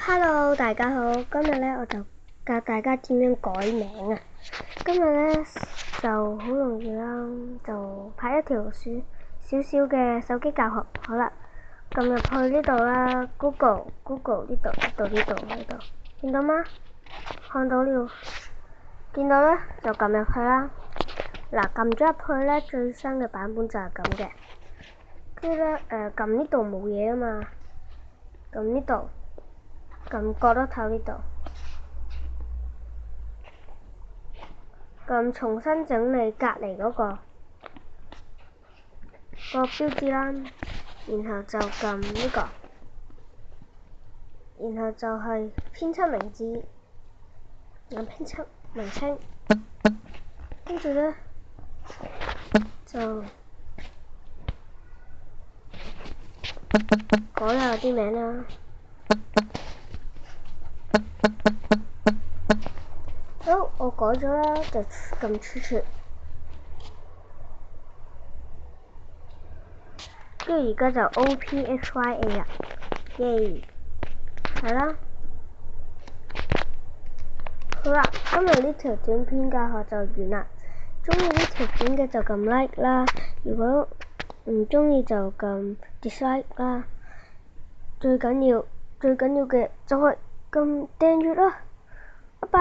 Hello，大家好，今日呢，我就教大家點樣改名啊。今日呢，就好容易啦，就拍一條少少嘅手機教學。好啦，撳入去呢度啦，Google 呢度，見到嗎？看到了，見到呢，就撳入去啦。嗱，撳咗入去呢，最新嘅版本就係咁嘅。跟住呢，撳呢度冇嘢啊嘛，撳呢度。撳角落頭呢度，撳重新整理隔離嗰個標誌啦，然後就撳呢個，然後就係編輯名字，撳編輯名稱，跟住呢，就改下啲名啦。好，我改咗啦，就撳出，跟住而家就 OPHYA 啦，耶，係啦。好啦，今日呢條短片教學就完啦。鍾意呢條片嘅就撳 like 啦，如果唔鍾意就撳 dislike 啦。最緊要嘅就係撳訂閱啦。拜拜。